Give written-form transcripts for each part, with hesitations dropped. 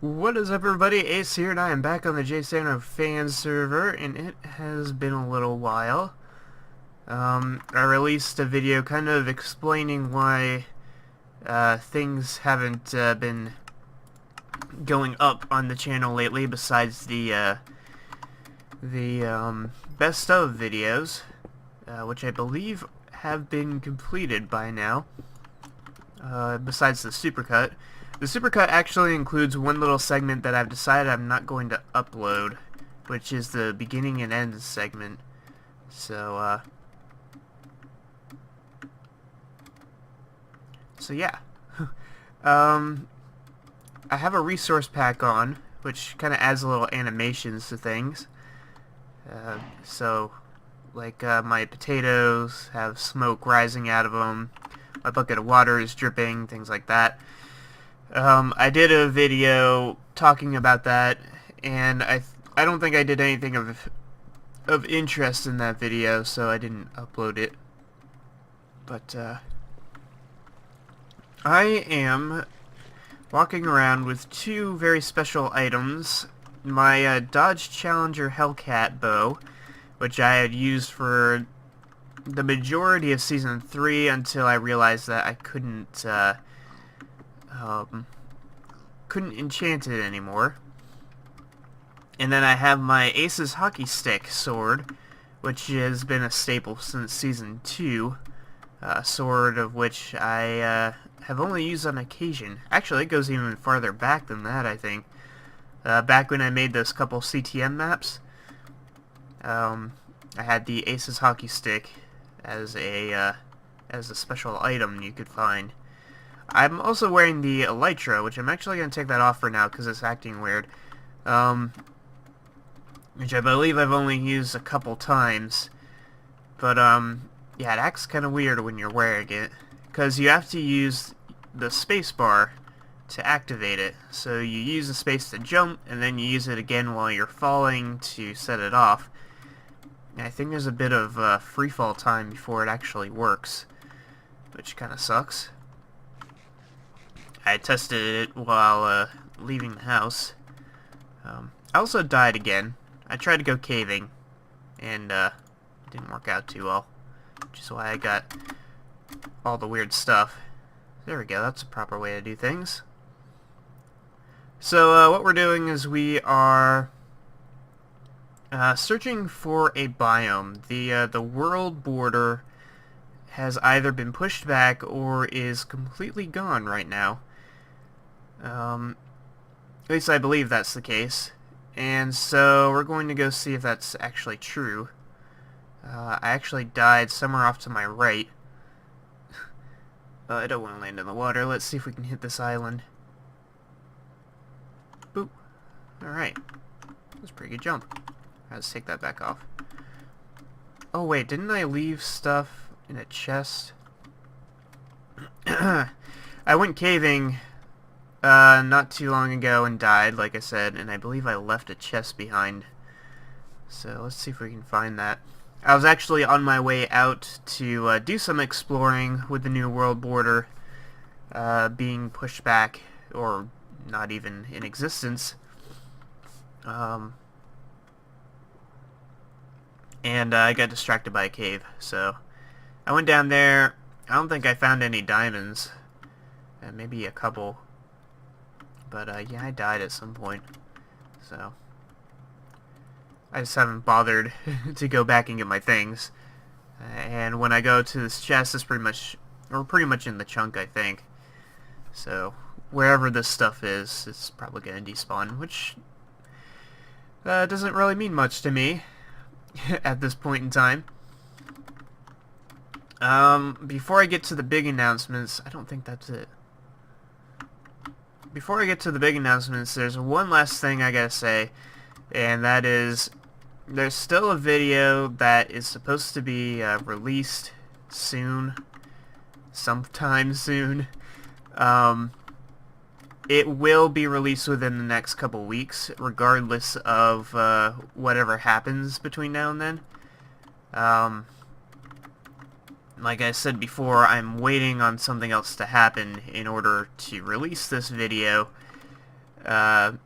What is up, everybody? Ace here, and I am back on the Jsano fan server, and it has been a little while. I released a video kind of explaining why things haven't been going up on the channel lately, besides the best of videos, which I believe have been completed by now. Besides the supercut. The supercut actually includes one little segment that I've decided I'm not going to upload, which is the beginning and end segment. So yeah. I have a resource pack on, which kind of adds a little animations to things. My potatoes have smoke rising out of them, my bucket of water is dripping, things like that. I did a video talking about that, and I don't think I did anything of interest in that video, so I didn't upload it. But I am walking around with two very special items. My Dodge Challenger Hellcat bow, which I had used for the majority of Season 3 until I realized that I couldn't enchant it anymore. And then I have my Ace's hockey stick sword, which has been a staple since Season 2. A sword of which I have only used on occasion. Actually, it goes even farther back than that, I think. Back when I made those couple CTM maps, I had the Ace's hockey stick as a special item you could find. I'm also wearing the Elytra, which I'm actually going to take that off for now because it's acting weird. Which I believe I've only used a couple times. But, yeah, it acts kind of weird when you're wearing it, because you have to use the spacebar to activate it. So you use the space to jump, and then you use it again while you're falling to set it off. And I think there's a bit of free fall time before it actually works, which kind of sucks. I tested it while leaving the house. I also died again. I tried to go caving, and it didn't work out too well, which is why I got all the weird stuff. There we go, that's a proper way to do things. So what we're doing is we are searching for a biome. The world border has either been pushed back or is completely gone right now. At least I believe that's the case. And so we're going to go see if that's actually true. I actually died somewhere off to my right. I don't want to land in the water. Let's see if we can hit this island. Boop. Alright. That was a pretty good jump. Let's take that back off. Oh wait, didn't I leave stuff in a chest? I went caving not too long ago and died, like I said, and I believe I left a chest behind. So let's see if we can find that. I was actually on my way out to do some exploring with the new world border being pushed back, or not even in existence. And I got distracted by a cave, so I went down there. I don't think I found any diamonds. Maybe a couple. But yeah, I died at some point. So I just haven't bothered to go back and get my things. And when I go to this chest, it's pretty much in the chunk, I think. So wherever this stuff is, it's probably going to despawn, which doesn't really mean much to me at this point in time. Before I get to the big announcements, I don't think that's it. Before I get to the big announcements, there's one last thing I gotta say, and that is, there's still a video that is supposed to be released soon, sometime soon. It will be released within the next couple weeks, regardless of whatever happens between now and then. Like I said before, I'm waiting on something else to happen in order to release this video. and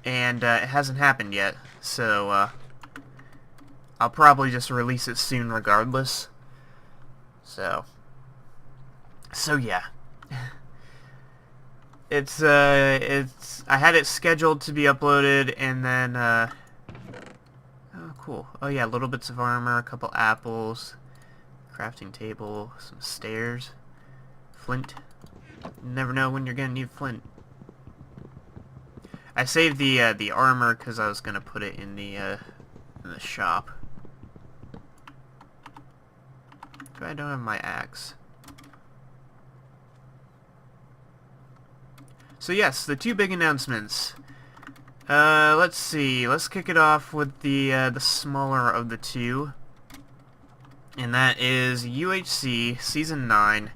it hasn't happened yet, so I'll probably just release it soon regardless. So yeah. It's I had it scheduled to be uploaded, and then oh cool. Oh yeah, little bits of armor, a couple apples, crafting table, some stairs, flint. You never know when you're gonna need flint. I saved the armor because I was gonna put it in the shop. But I don't have my axe. So yes, the two big announcements. Let's see. Let's kick it off with the smaller of the two, and that is UHC Season 9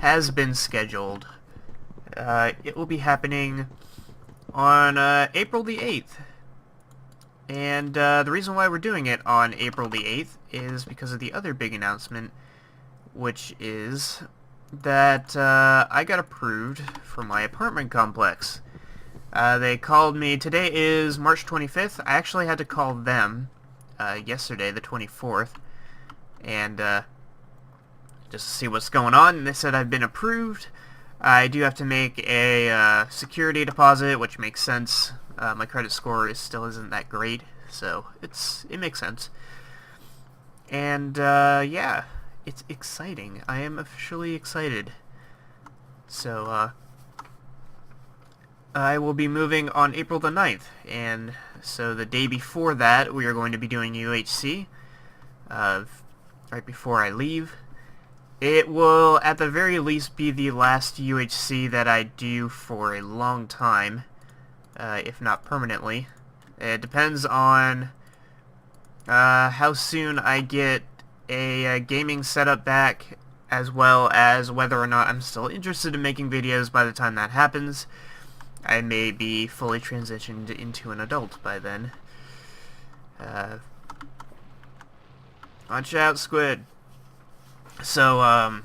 has been scheduled. It will be happening on April the 8th. And the reason why we're doing it on April the 8th is because of the other big announcement, which is that I got approved for my apartment complex. They called me. Today is March 25th. I actually had to call them yesterday, the 24th, and just to see what's going on, and they said I've been approved. I do have to make a security deposit, which makes sense. My credit score still isn't that great, so it makes sense. And yeah, it's exciting. I am officially excited. So I will be moving on April the 9th, and so the day before that we are going to be doing UHC, right before I leave. It will at the very least be the last UHC that I do for a long time, if not permanently. It depends on how soon I get a gaming setup back, as well as whether or not I'm still interested in making videos by the time that happens. I may be fully transitioned into an adult by then. Watch out, squid. So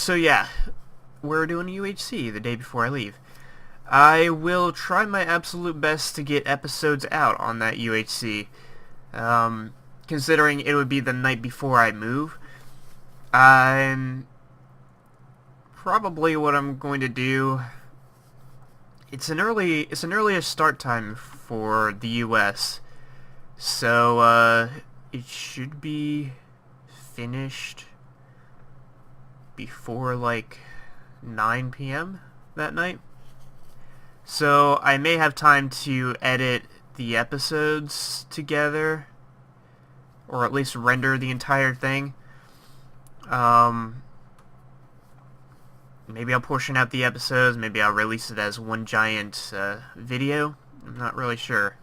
yeah, we're doing UHC the day before I leave. I will try my absolute best to get episodes out on that UHC, considering it would be the night before I move. Probably what I'm going to do. It's an earlier start time for the US, so it should be finished before like 9 p.m. that night. So I may have time to edit the episodes together, or at least render the entire thing. Maybe I'll portion out the episodes, maybe I'll release it as one giant video. I'm not really sure.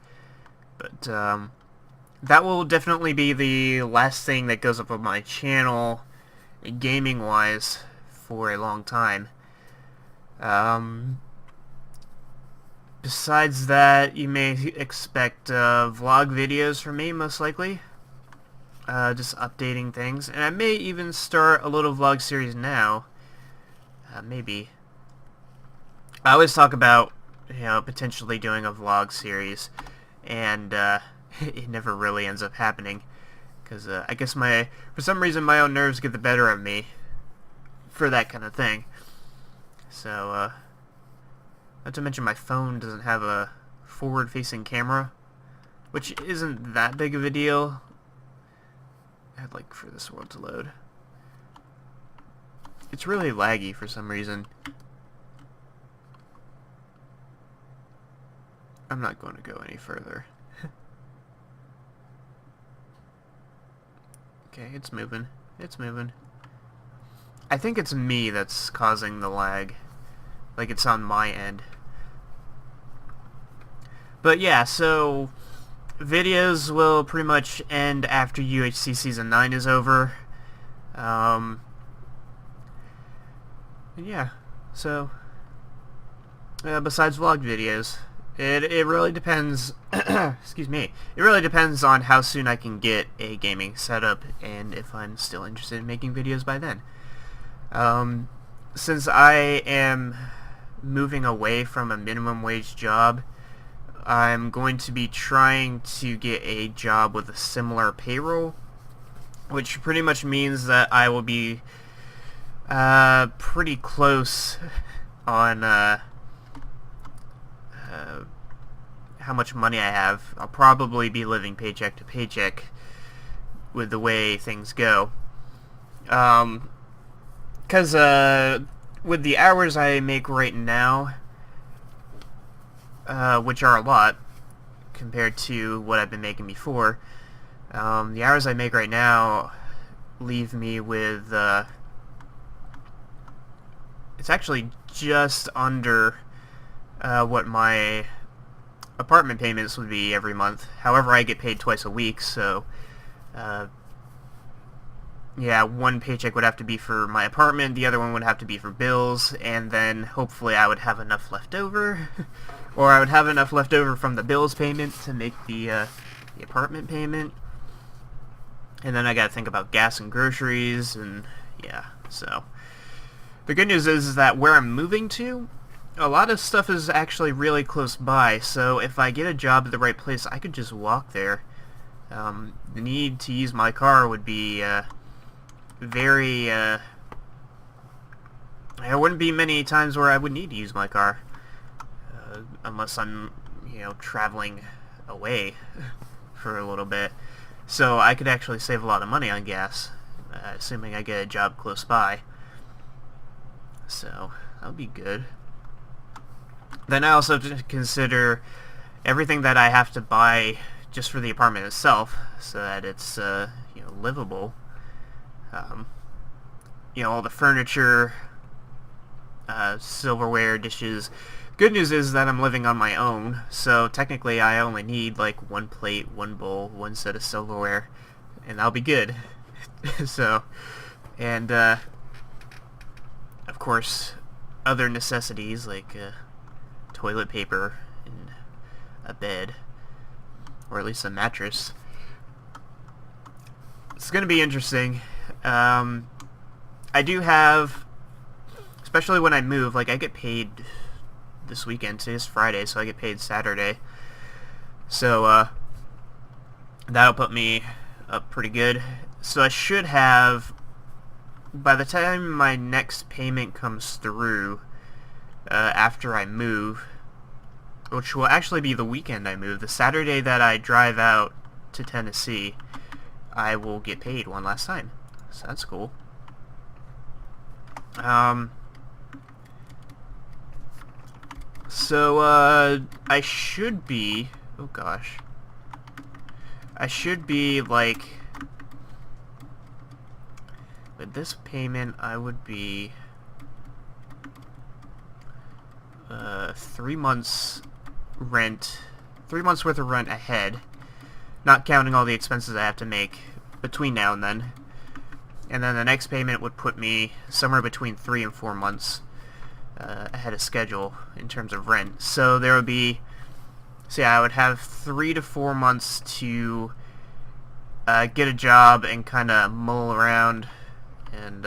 But that will definitely be the last thing that goes up on my channel, gaming-wise, for a long time. Besides that, you may expect vlog videos from me, most likely. Just updating things. And I may even start a little vlog series now. Maybe. I always talk about, potentially doing a vlog series, and it never really ends up happening, because I guess for some reason my own nerves get the better of me for that kind of thing. So, not to mention my phone doesn't have a forward-facing camera, which isn't that big of a deal. I'd like for this world to load. It's really laggy for some reason. I'm not going to go any further. Okay, it's moving. It's moving. I think it's me that's causing the lag. Like it's on my end. But yeah, so videos will pretty much end after UHC Season 9 is over. Yeah, so besides vlog videos, it really depends. Excuse me. It really depends on how soon I can get a gaming setup and if I'm still interested in making videos by then. Since I am moving away from a minimum wage job, I'm going to be trying to get a job with a similar payroll, which pretty much means that I will be pretty close on how much money I have. I'll probably be living paycheck to paycheck with the way things go. Because with the hours I make right now, which are a lot compared to what I've been making before, the hours I make right now leave me with, it's actually just under what my apartment payments would be every month. However, I get paid twice a week, so yeah, one paycheck would have to be for my apartment, the other one would have to be for bills, and then hopefully I would have enough left over, or I would have enough left over from the bills payment to make the apartment payment. And then I gotta think about gas and groceries, and yeah, so the good news is that where I'm moving to, a lot of stuff is actually really close by, so if I get a job at the right place, I could just walk there. The need to use my car would be very, there wouldn't be many times where I would need to use my car, unless I'm, traveling away for a little bit. So I could actually save a lot of money on gas, assuming I get a job close by. So that would be good. Then I also have to consider everything that I have to buy just for the apartment itself, so that it's livable. All the furniture, silverware, dishes. Good news is that I'm living on my own, so technically I only need like one plate, one bowl, one set of silverware, and I'll be good. So, and of course, other necessities like toilet paper and a bed, or at least a mattress. It's going to be interesting. I do have, especially when I move, like I get paid this weekend. Today's Friday, so I get paid Saturday. So that'll put me up pretty good. So I should have, by the time my next payment comes through, after I move, which will actually be the weekend I move, the Saturday that I drive out to Tennessee, I will get paid one last time. So that's cool. So I should be, oh gosh, I should be like, with this payment I would be 3 months rent, 3 months worth of rent ahead, not counting all the expenses I have to make between now and then. And then the next payment would put me somewhere between 3 and 4 months ahead of schedule in terms of rent. So there would be, I would have 3 to 4 months to get a job and kind of mull around and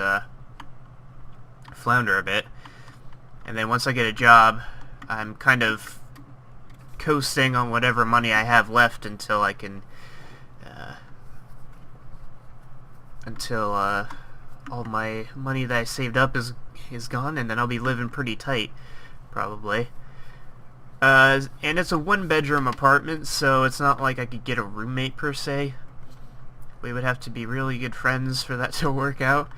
flounder a bit. And then once I get a job, I'm kind of coasting on whatever money I have left until I can, until all my money that I saved up is gone, and then I'll be living pretty tight, probably. And it's a one-bedroom apartment, so it's not like I could get a roommate per se. We would have to be really good friends for that to work out.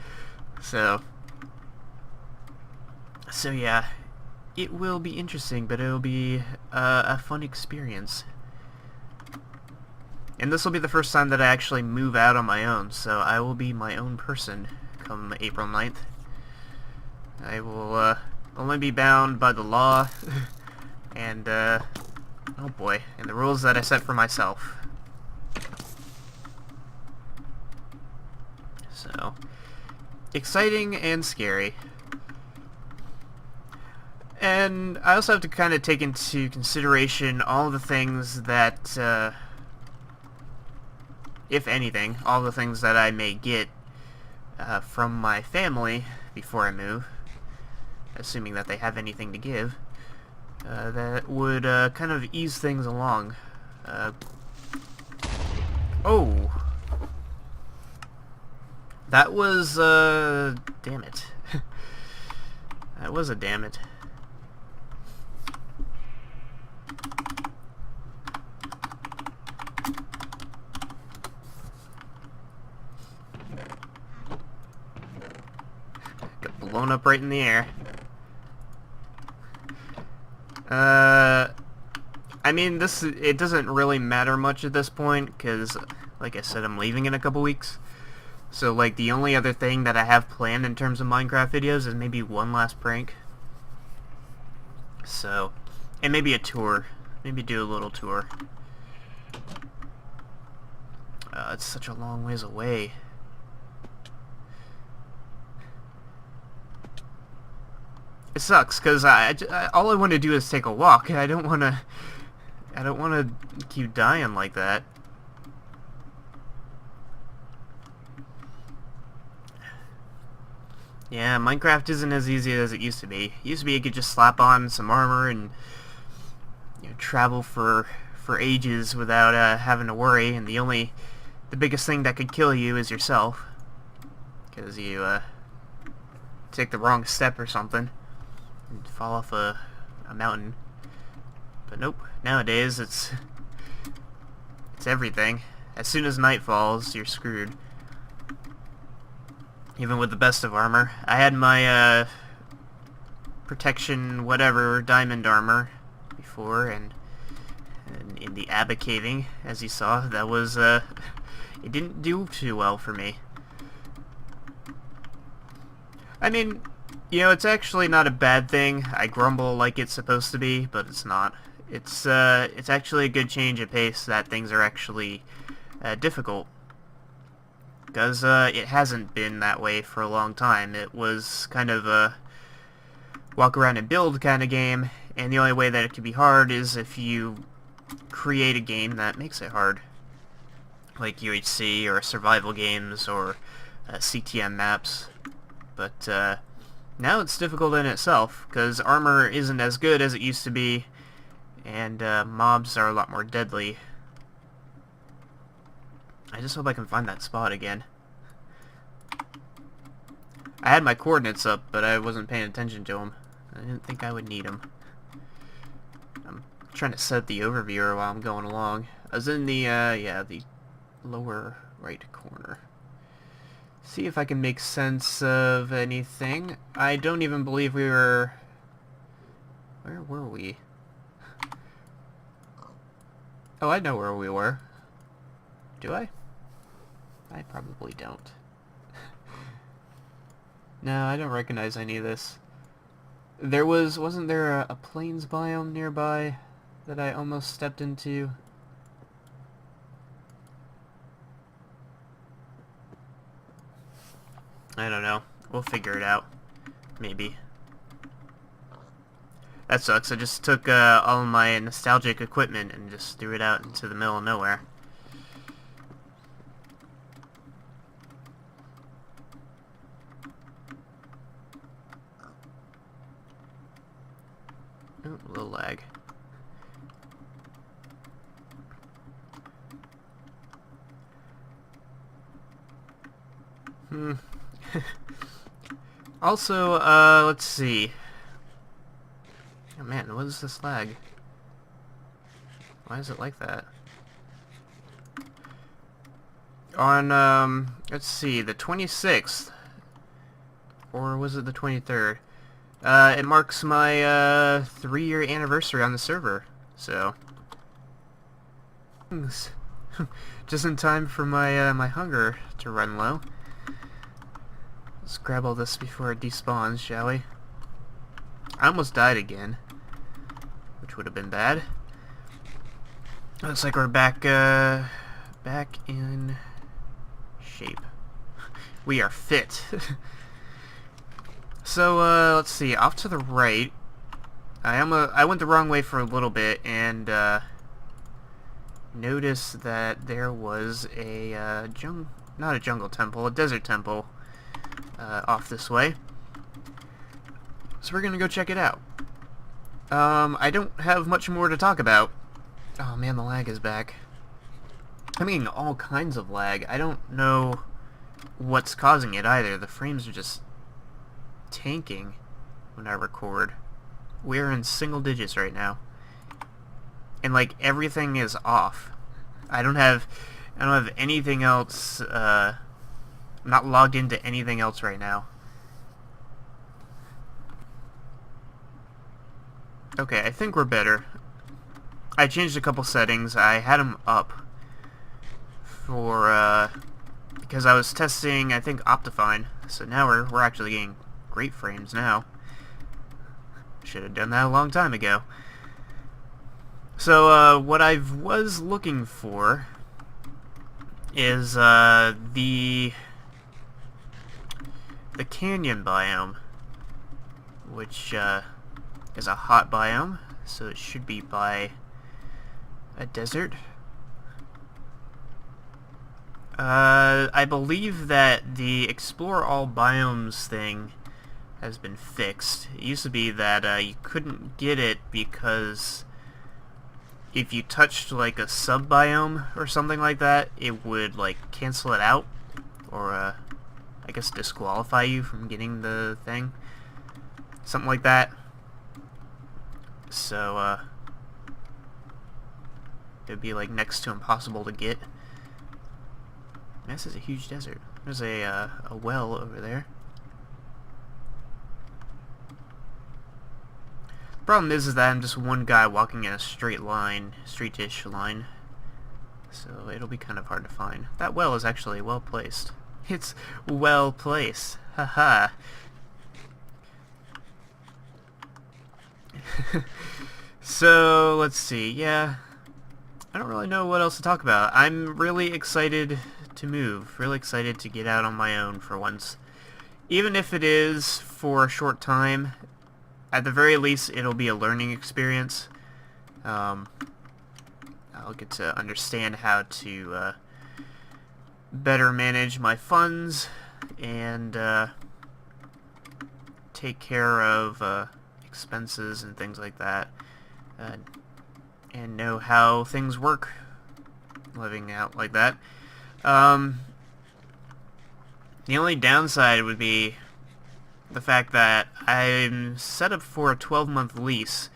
So yeah, it will be interesting, but it'll be a fun experience. And this will be the first time that I actually move out on my own, so I will be my own person come April 9th. I will only be bound by the law and, oh boy, and the rules that I set for myself. So, exciting and scary. And I also have to kind of take into consideration all the things that, if anything, all the things that I may get from my family before I move. assuming that they have anything to give, that would kind of ease things along. Oh! That was, damn it. That was a damn it. Got blown up right in the air. I mean, it doesn't really matter much at this point, because, like I said, I'm leaving in a couple weeks. So, like, the only other thing that I have planned in terms of Minecraft videos is maybe one last prank. So, and maybe a tour. Maybe do a little tour. It's such a long ways away. It sucks, because all I want to do is take a walk. I don't want to keep dying like that. Yeah, Minecraft isn't as easy as it used to be. It used to be you could just slap on some armor and travel for ages without having to worry, and the biggest thing that could kill you is yourself, because you take the wrong step or something and fall off a mountain. But nope, nowadays it's everything. As soon as night falls, you're screwed. Even with the best of armor. I had my protection whatever diamond armor before, and in the Abba caving, as you saw, that was it didn't do too well for me. I mean, it's actually not a bad thing. I grumble like it's supposed to be, but it's not. It's actually a good change of pace that things are actually difficult. Because it hasn't been that way for a long time. It was kind of a walk around and build kind of game, and the only way that it can be hard is if you create a game that makes it hard. Like UHC or survival games or CTM maps. But now it's difficult in itself, because armor isn't as good as it used to be, and mobs are a lot more deadly. I just hope I can find that spot again. I had my coordinates up, but I wasn't paying attention to them. I didn't think I would need them. I'm trying to set the overviewer while I'm going along. I was in the, the lower right corner. See if I can make sense of anything. I don't even believe we were... Where were we? Oh, I know where we were. Do I? I probably don't. No, I don't recognize any of this. Wasn't there a plains biome nearby that I almost stepped into? I don't know. We'll figure it out. Maybe. That sucks. I just took all my nostalgic equipment and just threw it out into the middle of nowhere. Oh, a little lag. Also, let's see. Oh man, what is this lag? Why is it like that? On, let's see, the 26th, or was it the 23rd? It marks my 3-year anniversary on the server, so just in time for my my hunger to run low. Let's grab all this before it despawns, shall we? I almost died again, which would have been bad. Looks like we're back in shape. We are fit. So, let's see, off to the right, I went the wrong way for a little bit, and, noticed that there was a, not a jungle temple, a desert temple, off this way. So So we're gonna go check it out. I don't have much more to talk about. Oh man, the lag is back. I'm getting all kinds of lag. I don't know what's causing it either. The frames are just tanking when I record. We're in single digits right now. And like everything is off. I don't have anything else. I'm not logged into anything else right now. Okay, I think we're better. I changed a couple settings. I had them up for because I was testing, I think, Optifine. So now we're actually getting great frames now. Should have done that a long time ago. So what I was looking for is the canyon biome, which is a hot biome, so it should be by a desert. I believe that the Explore All Biomes thing has been fixed. It used to be that you couldn't get it because if you touched like a sub-biome or something like that, it would like cancel it out, or I guess disqualify you from getting the thing. Something like that. So, it'd be like next to impossible to get. This is a huge desert. There's a well over there. The problem is that I'm just one guy walking in a straight line, straight-ish line. So it'll be kind of hard to find. That well is actually well placed. It's well placed. Haha. So, let's see. Yeah. I don't really know what else to talk about. I'm really excited to move. Really excited to get out on my own for once. Even if it is for a short time, at the very least, it'll be a learning experience. I'll get to understand how to better manage my funds and take care of expenses and things like that, and know how things work living out like that. The only downside would be the fact that I'm set up for a 12-month lease,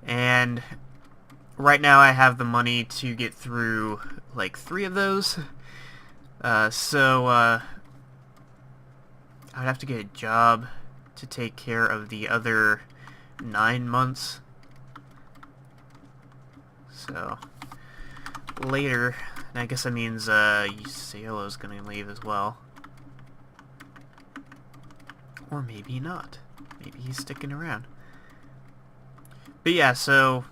and right now I have the money to get through like 3 of those. So I'd have to get a job to take care of the other 9 months. So later, and I guess that means Ciolo's gonna leave as well. Or maybe not. Maybe he's sticking around. But yeah, so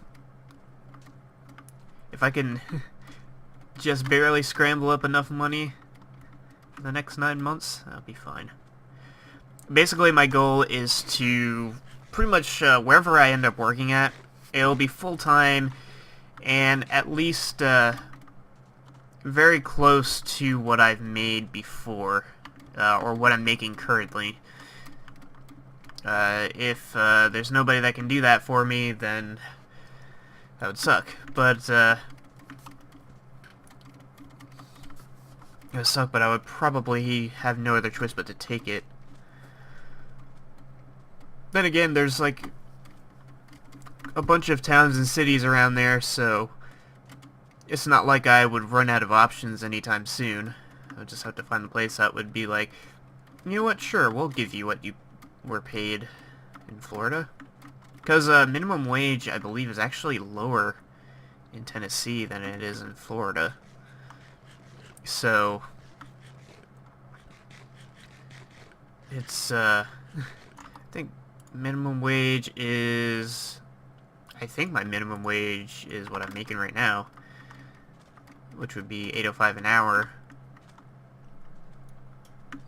if I can just barely scramble up enough money for the next 9 months, that'll be fine. Basically, my goal is to pretty much wherever I end up working at, it'll be full-time and at least very close to what I've made before, or what I'm making currently. If there's nobody that can do that for me, then that would suck. But it would suck, but I would probably have no other choice but to take it. Then again, there's like a bunch of towns and cities around there, so it's not like I would run out of options anytime soon. I would just have to find the place that would be like, you know what, sure, we'll give you what you were paid in Florida. Because minimum wage, I believe, is actually lower in Tennessee than it is in Florida. So it's I think minimum wage is, I think my minimum wage is what I'm making right now, which would be $8.05 an hour.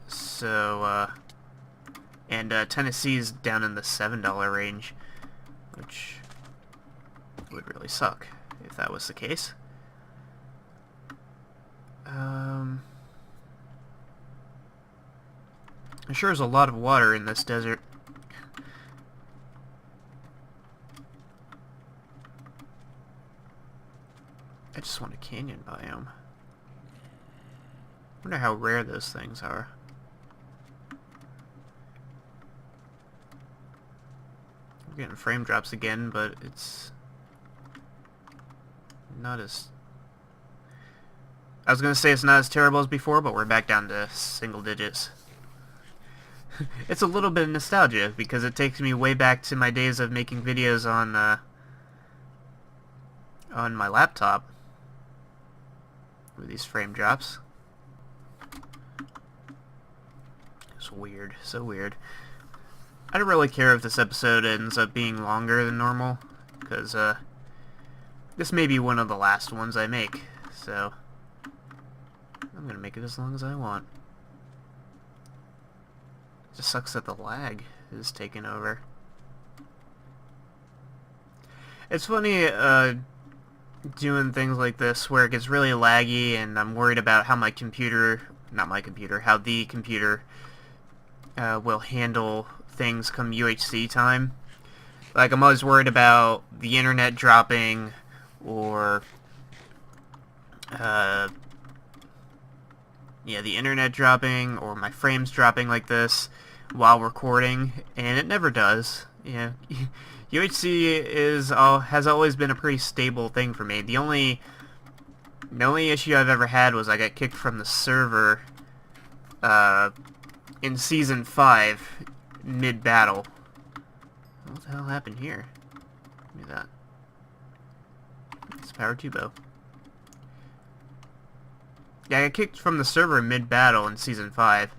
So and Tennessee's down in the $7 range, which would really suck if that was the case. I'm sure there's a lot of water in this desert. just want a canyon biome. Wonder how rare those things are. I'm getting frame drops again, but it's not as... I was gonna say it's not as terrible as before, but we're back down to single digits. It's a little bit of nostalgia, because it takes me way back to my days of making videos on my laptop with these frame drops. It's weird, so weird. I don't really care if this episode ends up being longer than normal, because this may be one of the last ones I make, so I'm gonna make it as long as I want. It just sucks that the lag is taking over. It's funny doing things like this where it gets really laggy and I'm worried about how my computer, how the computer will handle things come UHC time. Like, I'm always worried about the internet dropping, or the internet dropping, or my frames dropping like this while recording, and it never does. Yeah, UHC has always been a pretty stable thing for me. The only issue I've ever had was I got kicked from the server in Season 5 mid-battle. What the hell happened here? Give me that. It's Power Tubo. Yeah, I got kicked from the server mid-battle in Season 5,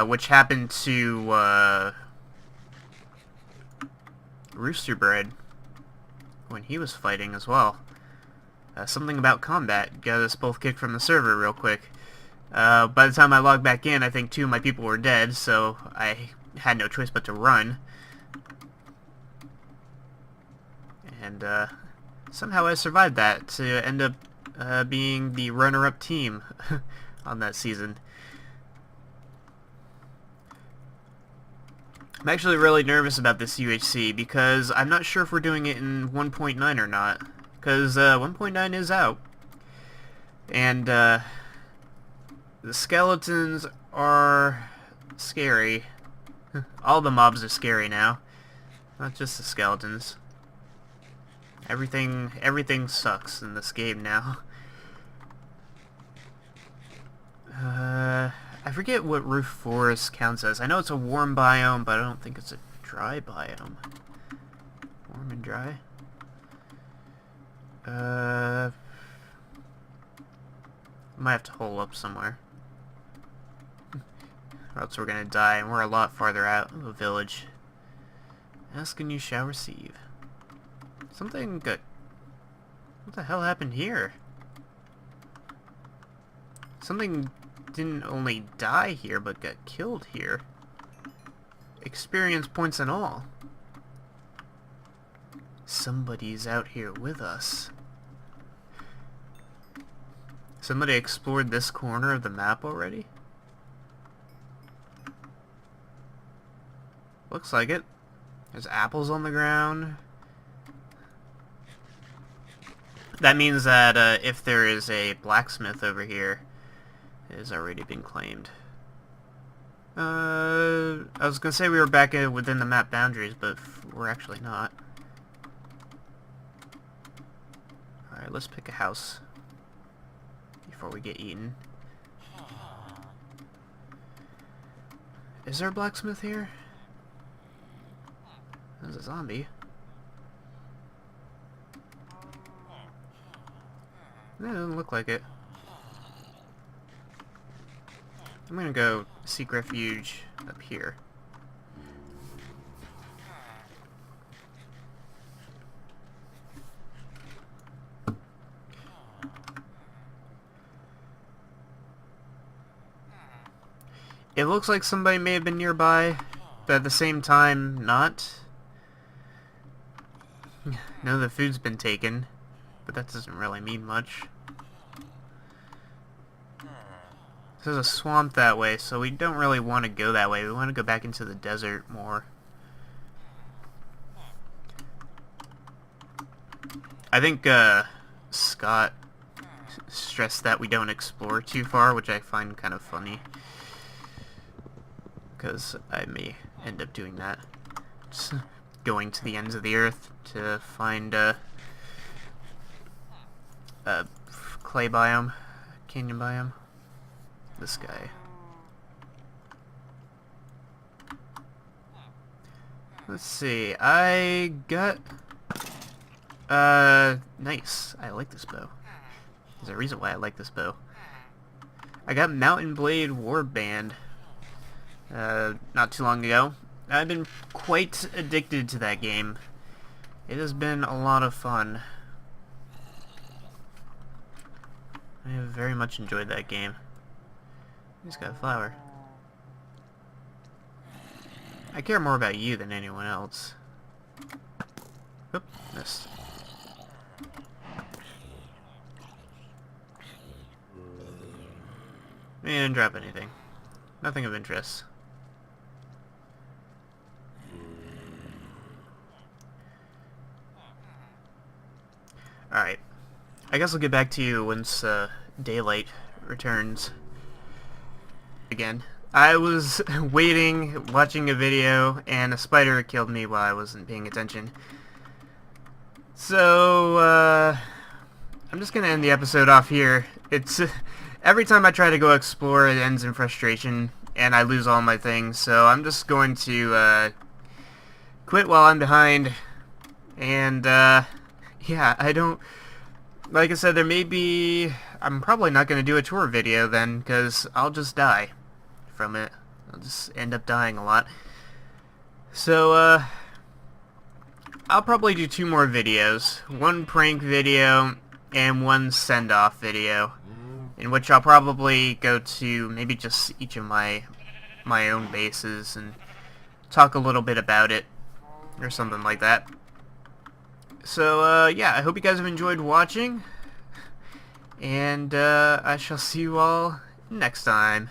which happened to Rooster Bread when he was fighting as well. Something about combat got us both kicked from the server real quick. By the time I logged back in, I think 2 of my people were dead, so I had no choice but to run. And somehow I survived that to end up being the runner-up team on that season. I'm actually really nervous about this UHC because I'm not sure if we're doing it in 1.9 or not. Because 1.9 is out. And the skeletons are scary. All the mobs are scary now. Not just the skeletons. Everything sucks in this game now. I forget what Roof Forest counts as. I know it's a warm biome, but I don't think it's a dry biome. Warm and dry? Might have to hole up somewhere. Or else we're gonna die, and we're a lot farther out of the village. Ask and you shall receive. Something good. What the hell happened here? Something didn't only die here, but got killed here. Experience points and all. Somebody's out here with us. Somebody explored this corner of the map already? Looks like it. There's apples on the ground. That means that if there is a blacksmith over here, it has already been claimed. I was gonna say we were back within the map boundaries, but we're actually not. Alright, let's pick a house before we get eaten. Is there a blacksmith here? There's a zombie. That doesn't look like it. I'm gonna go seek refuge up here. It looks like somebody may have been nearby, but at the same time, not. No, the food's been taken, but that doesn't really mean much. There's a swamp that way, so we don't really want to go that way. We want to go back into the desert more. I think Scott stressed that we don't explore too far, which I find kind of funny, because I may end up doing that. Just going to the ends of the earth to find a clay biome, canyon biome. This guy. Let's see, I got... nice. I like this bow. There's a reason why I like this bow. I got Mountain Blade Warband, not too long ago. I've been quite addicted to that game. It has been a lot of fun. I have very much enjoyed that game. He's got a flower. I care more about you than anyone else. Oop, missed. I didn't drop anything. Nothing of interest. Alright. I guess I'll get back to you once daylight returns. Again. I was waiting, watching a video, and a spider killed me while I wasn't paying attention. So, I'm just gonna end the episode off here. It's... every time I try to go explore, it ends in frustration, and I lose all my things, so I'm just going to, quit while I'm behind, and, yeah, I don't... Like I said, there may be... I'm probably not going to do a tour video then, because I'll just die from it. I'll just end up dying a lot. So, I'll probably do 2 more videos. One prank video, and one send-off video, in which I'll probably go to maybe just each of my own bases and talk a little bit about it, or something like that. So, yeah, I hope you guys have enjoyed watching, and I shall see you all next time.